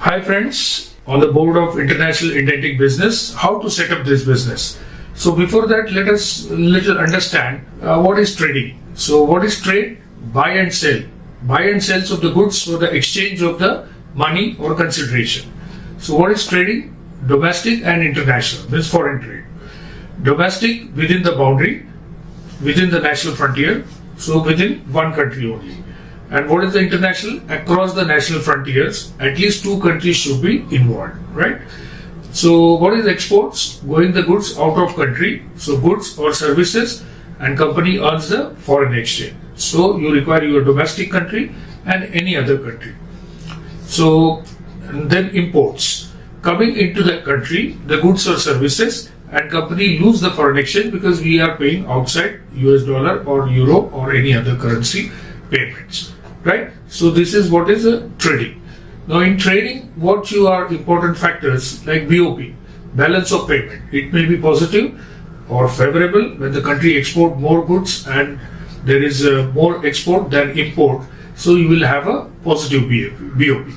Hi friends, on the board of International Indenting Business, how to set up this business. So before that, let us little understand what is trading. So what is trade? Buy and sell. Buy and sells of the goods for the exchange of the money or consideration. So what is trading? Domestic and international, means foreign trade. Domestic within the boundary, within the national frontier, so within one country only. And what is the international? Across the national frontiers, at least two countries should be involved, right? So what is exports? Going the goods out of country, so goods or services, and company earns the foreign exchange. So you require your domestic country and any other country. So then imports. Coming into the country, the goods or services, and company lose the foreign exchange because we are paying outside US dollar or euro or any other currency payments, right? So this is what is trading. Now in trading, what you are important factors like BOP, balance of payment. It may be positive or favorable when the country export more goods and there is more export than import. So you will have a positive BOP.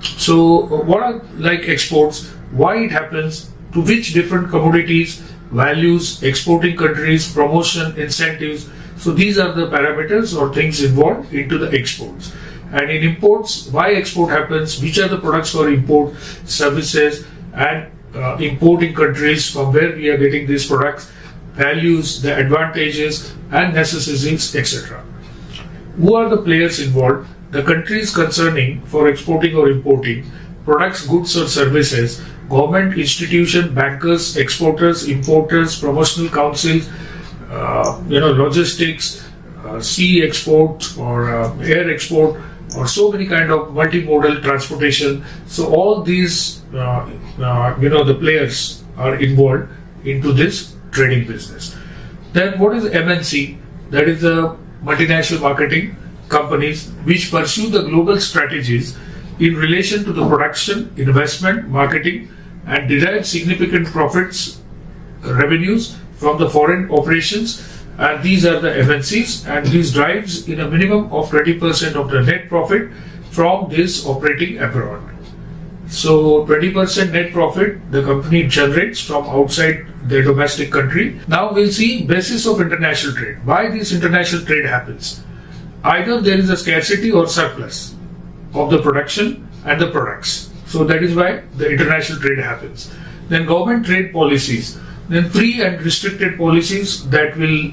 So what are like exports? Why it happens? To which different commodities, values, exporting countries, promotion, incentives. So these are the parameters or things involved into the exports. And in imports, why export happens, which are the products for import, services, and importing countries from where we are getting these products, values, the advantages and necessities, etc. Who are the players involved? The countries concerning for exporting or importing, products, goods or services, government, institution, bankers, exporters, importers, promotional councils, logistics, sea export or air export, or so many kind of multimodal transportation. So all these, the players are involved into this trading business. Then what is MNC? That is the multinational marketing companies which pursue the global strategies in relation to the production, investment, marketing, and derive significant profits, revenues from the foreign operations. And these are the MNCs, and this drives in a minimum of 20% of the net profit from this operating abroad. So 20% net profit the company generates from outside their domestic country. Now we'll see basis of international trade. Why this international trade happens? Either there is a scarcity or surplus of the production and the products. So that is why the international trade happens. Then government trade policies. Then free and restricted policies that will,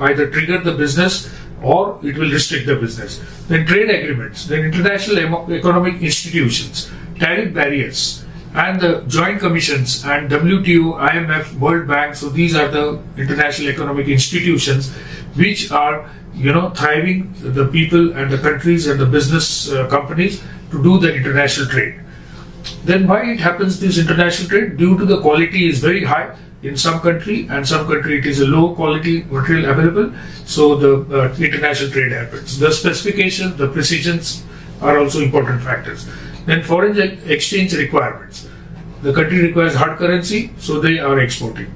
either trigger the business or it will restrict the business. Then trade agreements. Then international economic institutions, tariff barriers, and the joint commissions and WTO, IMF, World Bank. So these are the international economic institutions which are thriving the people and the countries and the business companies to do the international trade. Then why it happens this international trade? Due to the quality is very high in some country and some country it is a low quality material available. So the international trade happens. The specifications, the precisions are also important factors. Then foreign exchange requirements. The country requires hard currency, so they are exporting,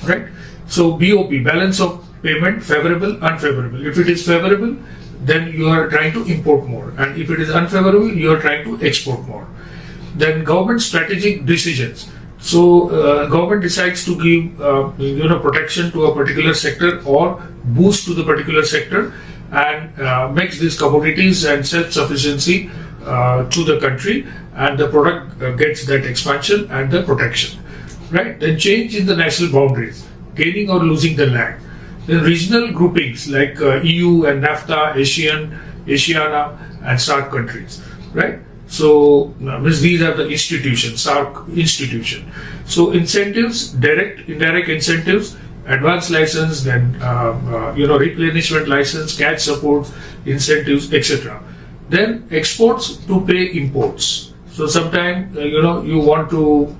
right? So BOP, balance of payment, favorable, unfavorable. If it is favorable, then you are trying to import more, and if it is unfavorable, you are trying to export more. Then government strategic decisions. So government decides to give protection to a particular sector or boost to the particular sector and makes these commodities and self-sufficiency to the country, and the product gets that expansion and the protection, right? Then change in the national boundaries, gaining or losing the land. The regional groupings like EU and NAFTA, ASEAN, ASEANA, and SAARC countries, right? So these are the institutions, SAARC institution. So incentives, direct, indirect incentives, advance license, then replenishment license, cash support, incentives, etc. Then exports to pay imports. So sometimes you want to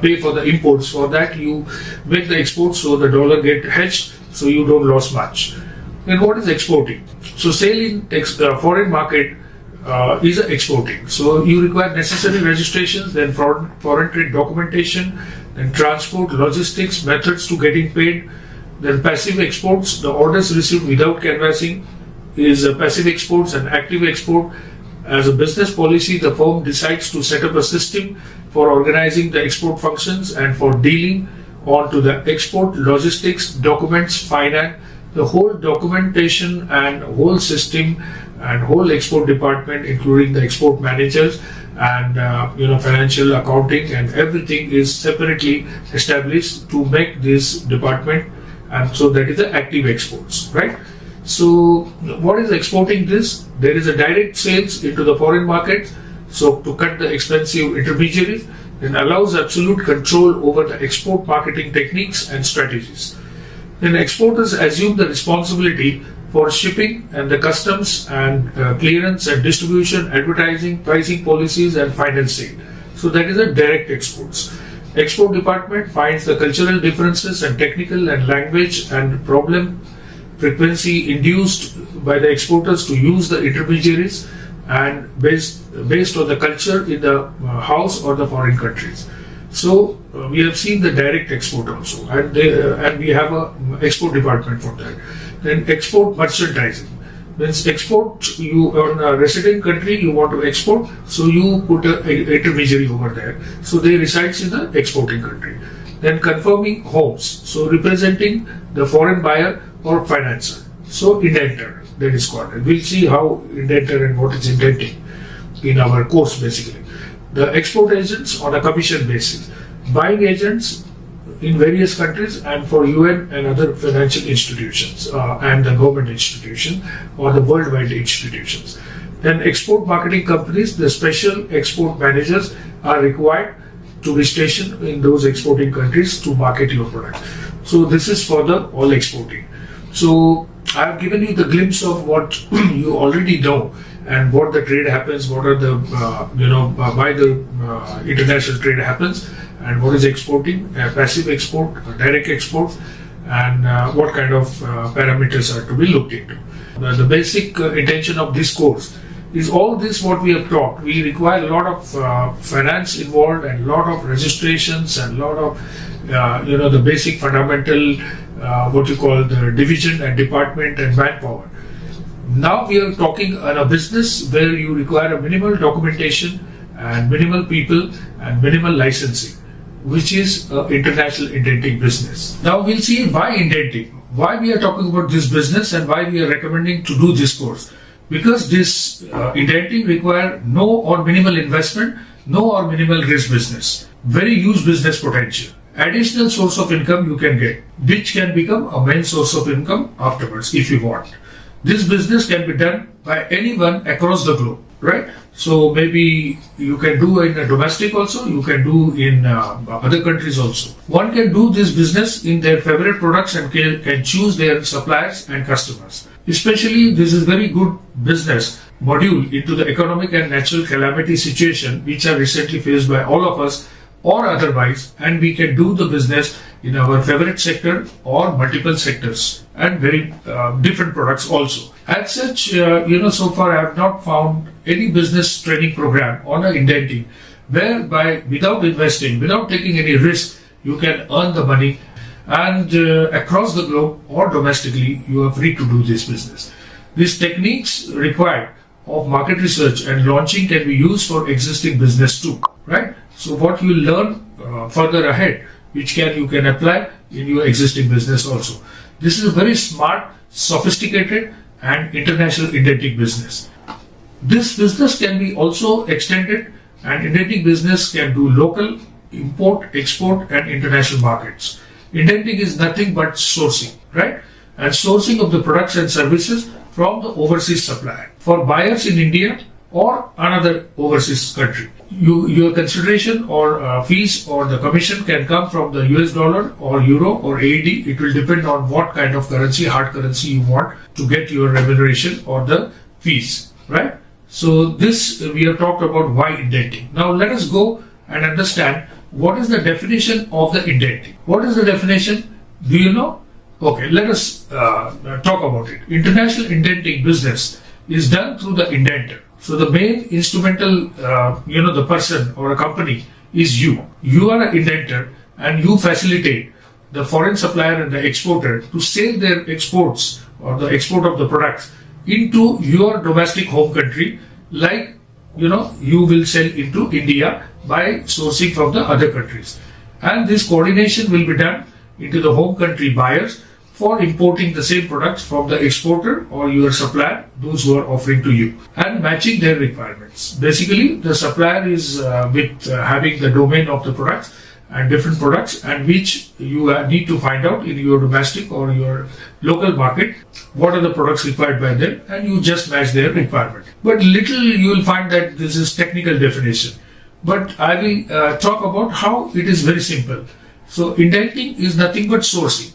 pay for the imports. For that you make the exports so the dollar get hedged, so you don't lose much. And what is exporting? So sale in foreign market is exporting. So you require necessary registrations, then foreign trade documentation, then transport, logistics, methods to getting paid, then passive exports, the orders received without canvassing is passive exports, and active export As a business policy, the firm decides to set up a system for organizing the export functions and for dealing onto the export logistics, documents, finance, the whole documentation and whole system and whole export department, including the export managers and financial accounting and everything is separately established to make this department, and so that is the active exports, right? So what is exporting this? There is a direct sales into the foreign market, so to cut the expensive intermediaries, and allows absolute control over the export marketing techniques and strategies. Then exporters assume the responsibility for shipping and the customs and clearance and distribution, advertising, pricing policies and final sale. So that is a direct exports. Export department finds the cultural differences and technical and language and problem frequency induced by the exporters to use the intermediaries and based on the culture in the house or the foreign countries. So we have seen the direct export also, and we have a export department for that. Then export merchandising means export, you on a resident country you want to export, so you put an intermediary over there, so they resides in the exporting country. Then confirming homes, so representing the foreign buyer or financer, so indentor, that is called. We'll see how indentor and what is indenting in our course basically. The export agents on a commission basis, buying agents in various countries and for UN and other financial institutions and the government institution or the worldwide institutions. Then export marketing companies, the special export managers are required to be stationed in those exporting countries to market your product. So this is for the all exporting. So I have given you the glimpse of what you already know and what the trade happens, what are the why the international trade happens, and what is exporting, passive export, direct export, and what kind of parameters are to be looked into. The basic intention of this course is all this what we have taught. We require a lot of finance involved and a lot of registrations and a lot of the basic fundamental what you call the division and department and manpower. Now we are talking on a business where you require a minimal documentation and minimal people and minimal licensing, which is international indenting business. Now we'll see why indenting, why we are talking about this business and why we are recommending to do this course. Because this indenting require no or minimal investment, no or minimal risk business, very huge business potential. Additional source of income you can get, which can become a main source of income afterwards if you want. This business can be done by anyone across the globe, right? So maybe you can do in a domestic also, you can do in other countries also. One can do this business in their favorite products and can choose their suppliers and customers. Especially this is very good business module into the economic and natural calamity situation which are recently faced by all of us or otherwise, and we can do the business in our favorite sector or multiple sectors and very different products also. As such, so far I have not found any business training program on indenting whereby without investing, without taking any risk, you can earn the money and across the globe or domestically, you are free to do this business. These techniques required of market research and launching can be used for existing business too, right? So what you learn further ahead, which you can apply in your existing business also. This is a very smart, sophisticated and international indenting business. This business can be also extended, and indenting business can do local, import, export and international markets. Indenting is nothing but sourcing, right? And sourcing of the products and services from the overseas supplier for buyers in India or another overseas country. Your consideration or fees or the commission can come from the US dollar or euro or AED. It will depend on what kind of currency, hard currency you want to get your remuneration or the fees, right? So this we have talked about why indenting. Now let us go and understand what is the definition of the indenting. What is the definition? Do you know? Okay, let us talk about it. International indenting business is done through the indentor. So the main instrumental, the person or a company is you. You are an indentor and you facilitate the foreign supplier and the exporter to sell their exports or the export of the products into your domestic home country, like you will sell into India by sourcing from the other countries. And this coordination will be done into the home country buyers for importing the same products from the exporter or your supplier, those who are offering to you, and matching their requirements. Basically, the supplier is having the domain of the products and different products, and which you need to find out in your domestic or your local market what are the products required by them, and you just match their requirement. But little you will find that this is technical definition. But I will talk about how it is very simple. So indenting is nothing but sourcing.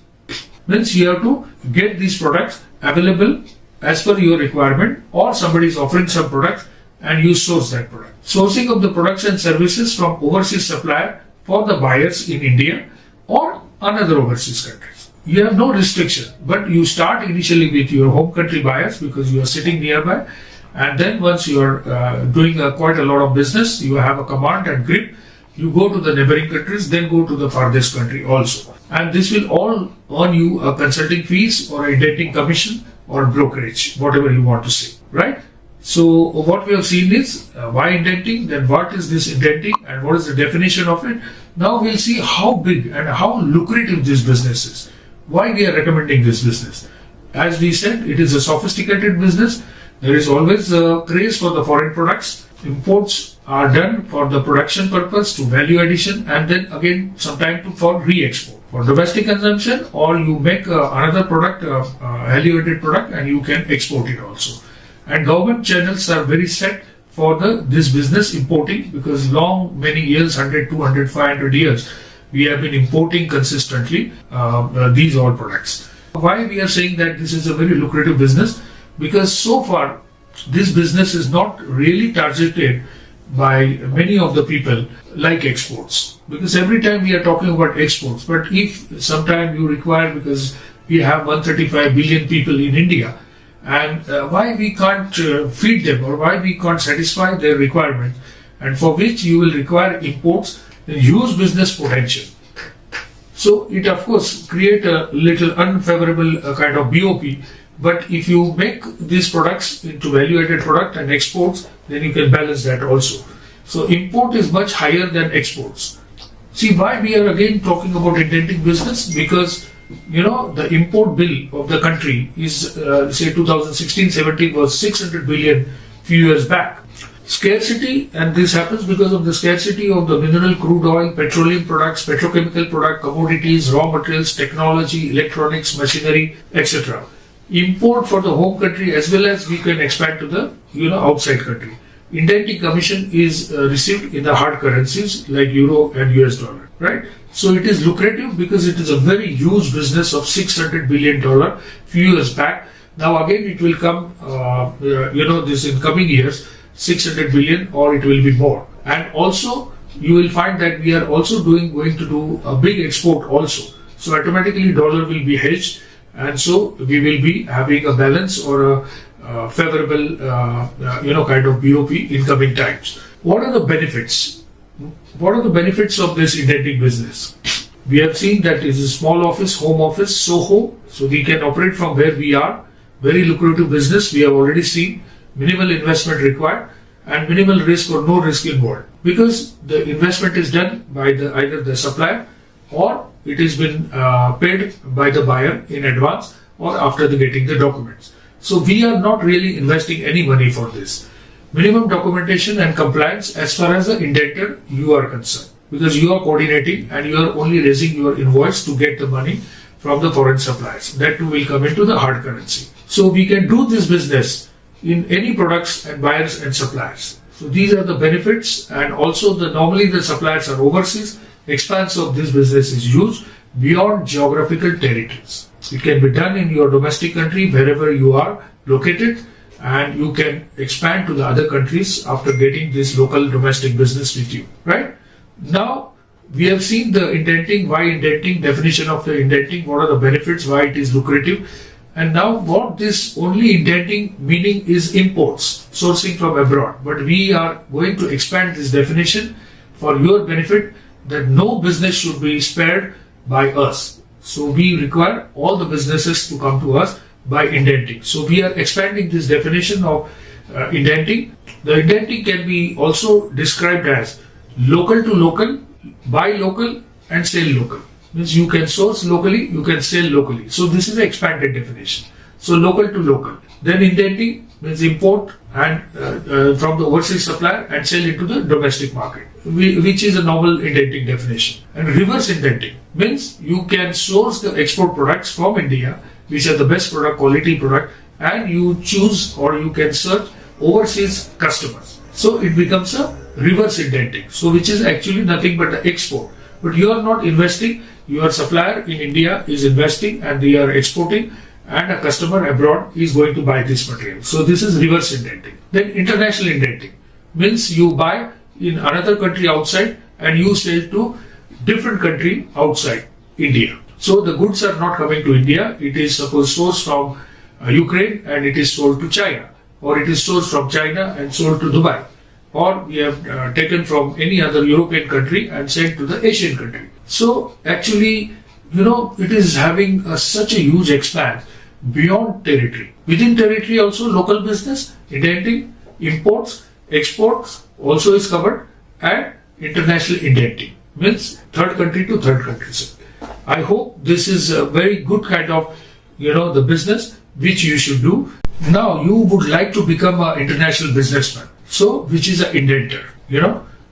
Means you have to get these products available as per your requirement, or somebody is offering some products and you source that product. Sourcing of the products and services from overseas supplier for the buyers in India or another overseas countries. You have no restriction, but you start initially with your home country buyers because you are sitting nearby, and then once you are doing quite a lot of business, you have a command and grip, you go to the neighboring countries, then go to the farthest country also. And this will all earn you a consulting fees or a indenting commission or brokerage, whatever you want to say, right? So what we have seen is why indenting, then what is this indenting and what is the definition of it. Now we'll see how big and how lucrative this business is. Why we are recommending this business. As we said, it is a sophisticated business. There is always a craze for the foreign products. Imports are done for the production purpose to value addition, and then again sometime for re-export. For domestic consumption, or you make another product, value-added product, and you can export it also. And government channels are very set for this business importing, because many years, 100, 200, 500 years, we have been importing consistently these all products. Why we are saying that this is a very lucrative business? Because so far, this business is not really targeted by many of the people like exports. Because every time we are talking about exports, but if sometime you require, because we have 135 billion people in India, and why we can't feed them, or why we can't satisfy their requirement, and for which you will require imports, then huge business potential. So it of course create a little unfavorable kind of BOP. But if you make these products into value-added product and exports, then you can balance that also. So import is much higher than exports. See why we are again talking about indenting business? Because the import bill of the country is say 2016-17 was 600 billion few years back. Scarcity, and this happens because of the scarcity of the mineral, crude oil, petroleum products, petrochemical product, commodities, raw materials, technology, electronics, machinery, etc. Import for the home country as well as we can expand to the outside country. Indenting Commission is received in the hard currencies like Euro and US dollar, right? So it is lucrative because it is a very huge business of $600 billion few years back. Now again it will come, this in coming years, 600 billion, or it will be more. And also you will find that we are also going to do a big export also. So automatically dollar will be hedged, and so we will be having a balance or a favorable kind of BOP in coming times. What are the benefits? What are the benefits of this indenting business? We have seen that it is a small office, home office, SOHO, so we can operate from where we are. Very lucrative business, we have already seen. Minimal investment required and minimal risk or no risk involved, because the investment is done by either the supplier, or it has been paid by the buyer in advance or after getting the documents. So we are not really investing any money for this. Minimum documentation and compliance as far as the indentor you are concerned, because you are coordinating and you are only raising your invoice to get the money from the foreign suppliers. That too will come into the hard currency. So we can do this business in any products and buyers and suppliers. So these are the benefits, and also normally the suppliers are overseas. Expanse of this business is huge beyond geographical territories. It can be done in your domestic country wherever you are located, and you can expand to the other countries after getting this local domestic business with you, right? Now we have seen the indenting, why indenting, definition of the indenting, what are the benefits, why it is lucrative. And now what this only indenting meaning is imports, sourcing from abroad. But we are going to expand this definition for your benefit, that no business should be spared by us. So we require all the businesses to come to us by indenting. So we are expanding this definition of indenting. The indenting can be also described as local to local, buy local and sell local. Means you can source locally, you can sell locally. So this is the expanded definition. So local to local. Then indenting means import and from the overseas supplier and sell into the domestic market, which is a normal indenting definition. And reverse indenting means you can source the export products from India, which are the best product, quality product, and you choose or you can search overseas customers. So it becomes a reverse indenting. So which is actually nothing but the export. But you are not investing, your supplier in India is investing and they are exporting, and a customer abroad is going to buy this material. So this is reverse indenting. Then international indenting means you buy in another country outside and you sell to different country outside India. So the goods are not coming to India. It is suppose sourced from Ukraine and it is sold to China, or it is sourced from China and sold to Dubai, or we have taken from any other European country and sent to the Asian country. So actually, it is having such a huge expanse beyond territory. Within territory also local business, indenting, imports, exports also is covered, and international indenting means third country to third country. I hope this is a very good kind of, the business which you should do. Now you would like to become an international businessman. So which is an indentor?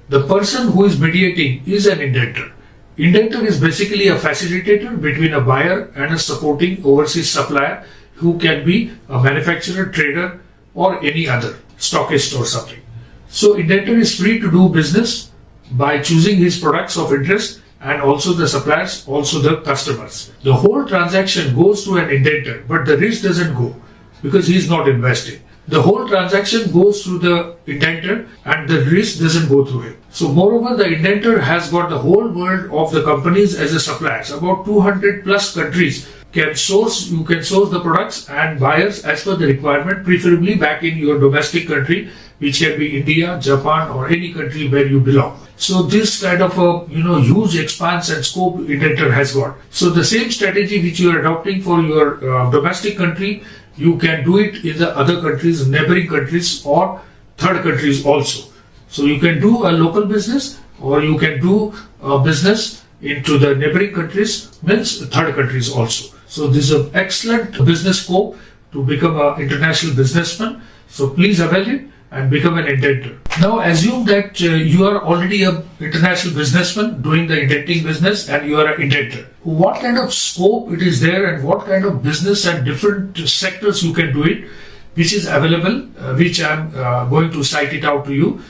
The person who is mediating is an indentor. Indentor is basically a facilitator between a buyer and a supporting overseas supplier, who can be a manufacturer, trader, or any other stockist or something. So indentor is free to do business by choosing his products of interest, and also the suppliers, also the customers. The whole transaction goes to an indentor, but the risk doesn't go because he is not investing. The whole transaction goes through the indentor and the risk doesn't go through him. So moreover, the indentor has got the whole world of the companies as a suppliers. About 200 plus countries can source, you can source the products and buyers as per the requirement, preferably back in your domestic country, which can be India, Japan, or any country where you belong. So this kind of a huge expanse and scope indentor has got. So the same strategy which you are adopting for your domestic country, you can do it in the other countries, neighboring countries, or third countries also. So you can do a local business, or you can do a business into the neighboring countries, means third countries also. So this is an excellent business scope to become an international businessman. So please avail it and become an indentor. Now assume that you are already an international businessman doing the indenting business and you are an indentor. What kind of scope it is there and what kind of business and different sectors you can do it, which is available, which I am going to cite it out to you.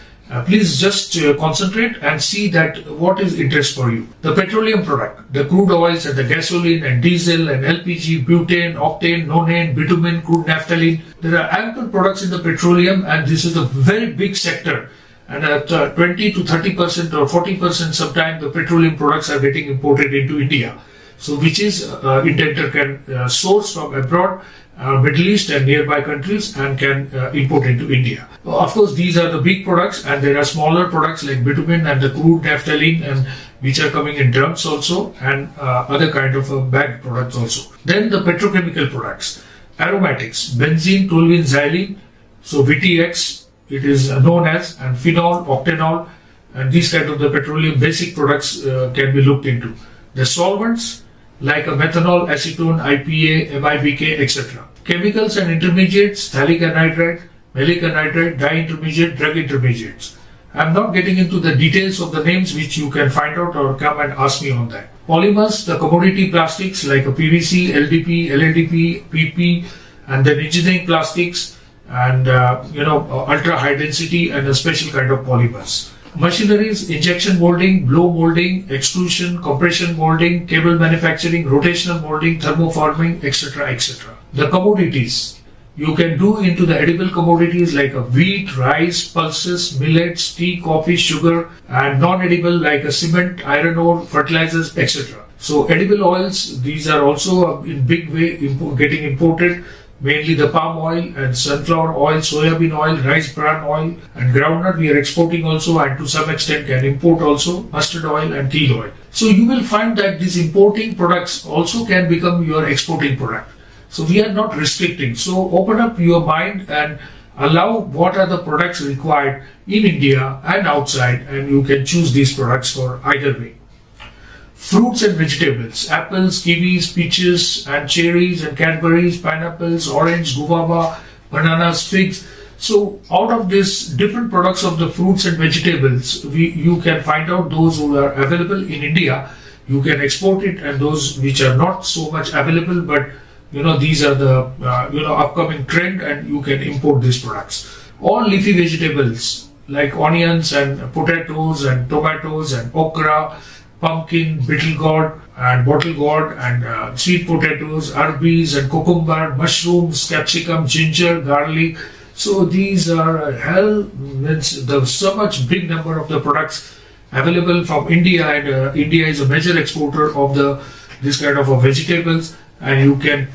Please just concentrate and see that what is interest for you. The petroleum product, the crude oils and the gasoline and diesel and LPG, butane, octane, nonane, bitumen, crude naphthalene. There are ample products in the petroleum, and this is a very big sector. And at 20 to 30% or 40% sometimes the petroleum products are getting imported into India. So which is indentor can source from abroad, Middle East and nearby countries, and can import into India. Of course, these are the big products, and there are smaller products like bitumen and the crude naphthalene, and which are coming in drums also, and other kind of bagged products also. Then the petrochemical products, aromatics, benzene, toluene, xylene, so VTX, it is known as, and phenol, octanol, and these kind of the petroleum basic products can be looked into. The solvents like a methanol, acetone, IPA, MIBK, etc. Chemicals and intermediates, phthalic anhydride, maleic anhydride, dye-intermediate, drug intermediates. I am not getting into the details of the names, which you can find out or come and ask me on that. Polymers, the commodity plastics like a PVC, LDP, LLDP, PP, and then engineering plastics, and ultra high density and a special kind of polymers. Machineries, injection molding, blow molding, extrusion, compression molding, cable manufacturing, rotational molding, thermoforming, etc. etc. The commodities, you can do into the edible commodities like a wheat, rice, pulses, millets, tea, coffee, sugar, and non-edible like a cement, iron ore, fertilizers, etc. So edible oils, these are also in big way getting imported. Mainly the palm oil and sunflower oil, soybean oil, rice bran oil, and groundnut we are exporting also, and to some extent can import also mustard oil and tea oil. So you will find that these importing products also can become your exporting product. So we are not restricting. So open up your mind and allow what are the products required in India and outside, and you can choose these products for either way. Fruits and vegetables: apples, kiwis, peaches and cherries and Cadbury's, pineapples, orange, guava, bananas, figs. So out of these different products of the fruits and vegetables, you can find out those who are available in India, you can export it, and those which are not so much available, but these are the upcoming trend, and you can import these products. All leafy vegetables like onions and potatoes and tomatoes and okra, pumpkin, beetle gourd and bottle gourd and sweet potatoes, arby's and cucumber, mushrooms, capsicum, ginger, garlic. So these are there's so much big number of the products available from India, and India is a major exporter of this kind of vegetables, and you can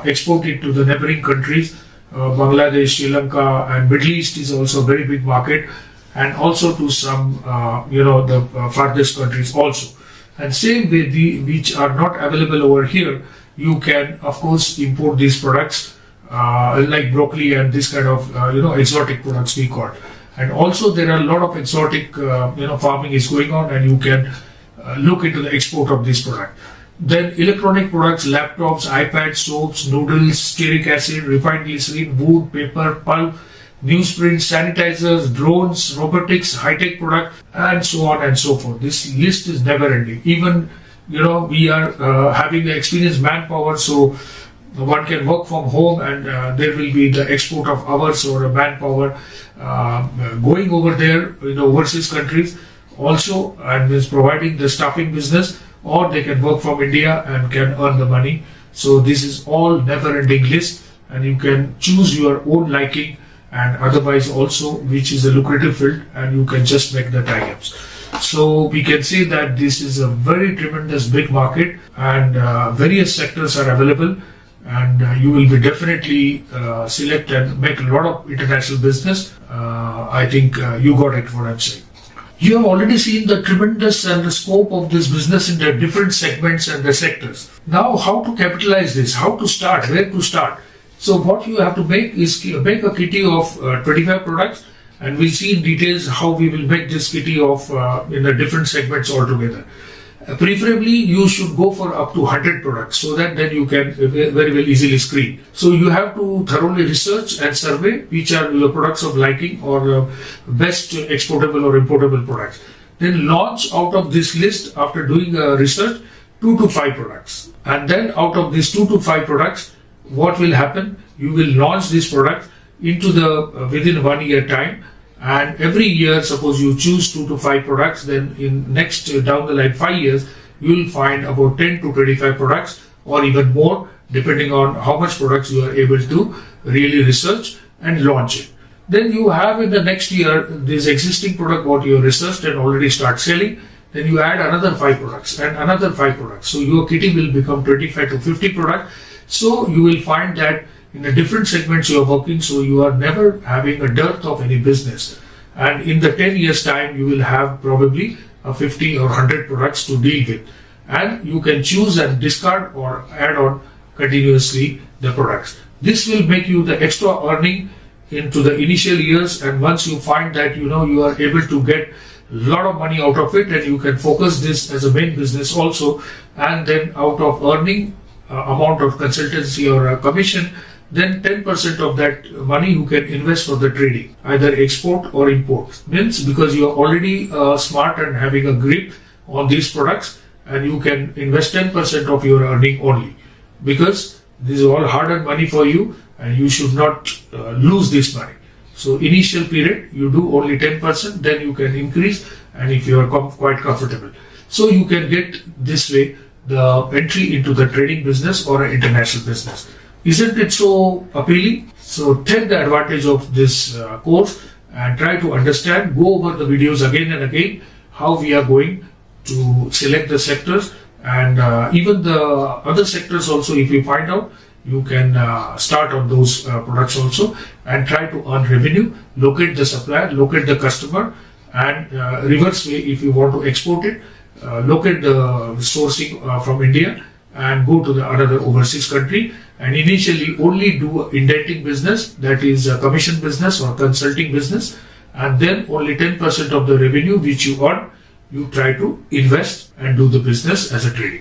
export it to the neighboring countries. Bangladesh, Sri Lanka and Middle East is also a very big market, and also to some the farthest countries also. And same way, which are not available over here, you can of course import these products like broccoli and this kind of exotic products we call. And also there are a lot of exotic farming is going on, and you can look into the export of this product. Then electronic products, laptops, iPads, soaps, noodles, stearic acid, refined glycerin, wood, paper, pulp, newsprint, sanitizers, drones, robotics, high-tech product, and so on and so forth. This list is never ending. Even we are having the experienced manpower, so one can work from home, and there will be the export of hours or manpower going over there in overseas countries also, and is providing the staffing business, or they can work from India and can earn the money. So this is all never-ending list, and you can choose your own liking, and otherwise also which is a lucrative field, and you can just make the tie-ups. So we can say that this is a very tremendous big market, and various sectors are available, and you will be definitely select and make a lot of international business. I think you got it what I'm saying. You have already seen the tremendous and the scope of this business in the different segments and the sectors. Now, how to capitalize this? How to start? Where to start? So what you have to make is make a kitty of 25 products, and we'll see in details how we will make this kitty of in the different segments altogether. Preferably, you should go for up to 100 products, so that then you can very well easily screen. So you have to thoroughly research and survey which are your products of liking, or best exportable or importable products. Then launch out of this list, after doing research, 2 to 5 products. And then out of these 2 to 5 products, what will happen? You will launch these products into the within 1 year time. And every year, suppose you choose 2 to 5 products, then in next down the line 5 years, you will find about 10 to 25 products, or even more, depending on how much products you are able to really research and launch it. Then you have in the next year this existing product what you researched and already start selling. Then you add another 5 products and another 5 products. So your kitty will become 25 to 50 products. So you will find that in the different segments you are working, so you are never having a dearth of any business. And in the 10 years time, you will have probably 50 or 100 products to deal with. And you can choose and discard or add on continuously the products. This will make you the extra earning into the initial years, and once you find that you are able to get a lot of money out of it, and you can focus this as a main business also, and then out of earning amount of consultancy or commission, then 10% of that money you can invest for the trading, either export or import. Means because you are already smart and having a grip on these products, and you can invest 10% of your earning only, because this is all hard-earned money for you, and you should not lose this money. So initial period you do only 10%, then you can increase, and if you are quite comfortable, so you can get this way the entry into the trading business or an international business. Isn't it so appealing? So take the advantage of this course and try to understand, go over the videos again and again, how we are going to select the sectors, and even the other sectors also, if you find out, you can start on those products also and try to earn revenue, locate the supplier, locate the customer, and reverse way, if you want to export it, locate the sourcing from India and go to the another overseas country and initially only do indenting business, that is a commission business or consulting business, and then only 10% of the revenue which you earn, you try to invest and do the business as a trading.